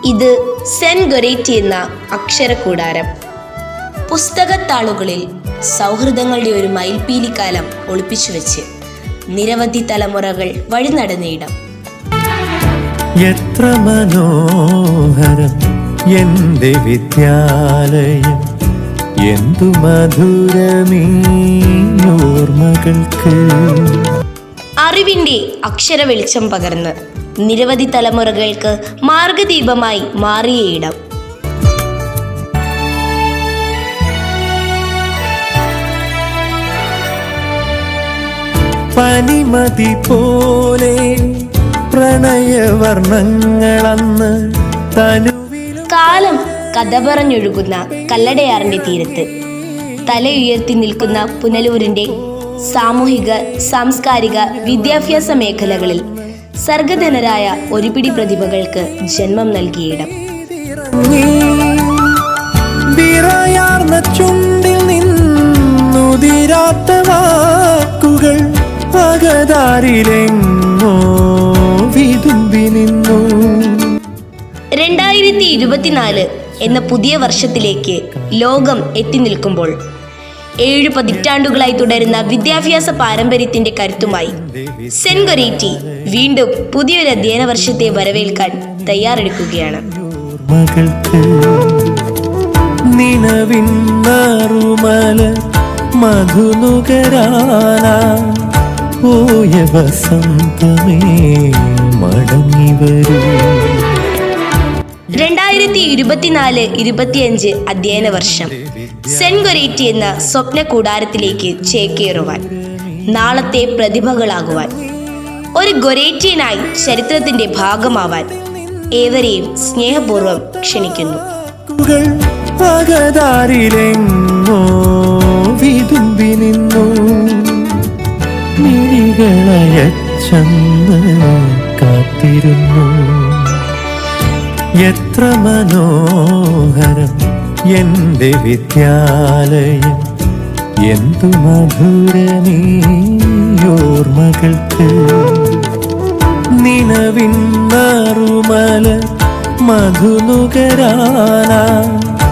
ഇത് saint Goretti എന്ന അക്ഷരക്കൂടാരം. പുസ്തകത്താളുകളിൽ സൗഹൃദങ്ങളുടെ ഒരു മയിൽപ്പീലിക്കാലം ഒളിപ്പിച്ചു വെച്ച് നിരവധി തലമുറകൾ വഴിനടന്നിടം. എത്ര മനോഹരം എന്റെ വിദ്യാലയം, എന്തു മധുരമീ ഓർമ്മകൾക്ക്. അറിവിന്റെ അക്ഷര വെളിച്ചം പകർന്ന് നിരവധി തലമുറകൾക്ക് മാർഗദീപമായി മാറിയ ഇടം. പനിമതി പോലെ പ്രണയവർണ്ണങ്ങളന്ന് കാലം കഥ പറഞ്ഞൊഴുകുന്ന കല്ലടയാറിന്റെ തീരത്ത് തലയുയർത്തി നിൽക്കുന്ന പുനലൂരിന്റെ സാമൂഹിക, സാംസ്കാരിക, വിദ്യാഭ്യാസ മേഖലകളിൽ സർഗധനരായ ഒരുപിടി പ്രതിഭകൾക്ക് ജന്മം നൽകിയിടം. ചുണ്ടിൽ നിന്നുതിരാത്ത വാക്കുകൾ അകതാരിലെങ്ങോ വിതുമ്പി നിന്നു. 2024 എന്ന പുതിയ വർഷത്തിലേക്ക് ലോകം എത്തി നിൽക്കുമ്പോൾ 7 പതിറ്റാണ്ടുകളായി തുടരുന്ന വിദ്യാഭ്യാസ പാരമ്പര്യത്തിന്റെ കരുത്തുമായി സെന്റ് ഗൊരേറ്റി വീണ്ടും പുതിയൊരു അധ്യയന വർഷത്തെ വരവേൽക്കാൻ തയ്യാറെടുക്കുകയാണ്. പോയ വസന്തമേ മടങ്ങി വരൂ. 2024-25 അധ്യയന വർഷം സെന്റ് ഗൊരേറ്റി എന്ന സ്വപ്ന കൂടാരത്തിലേക്ക് ചേക്കേറുവാൻ, നാളത്തെ പ്രതിഭകളാകുവാൻ, ഒരു ഗൊരേറ്റിയനായി ചരിത്രത്തിന്റെ ഭാഗമാവാൻ ഏവരെയും സ്നേഹപൂർവ്വം ക്ഷണിക്കുന്നു. വിതുമ്പി നിന്നു മിഴികളയച്ചെന്ന് കാത്തിരുന്നു. എത്ര മനോഹരം എന്റെ വിദ്യാലയം, എന്തു മധുരമീ ഓർമ്മകൾക്ക്. നിലവിൻ നറുമല മധുനുകരാനാ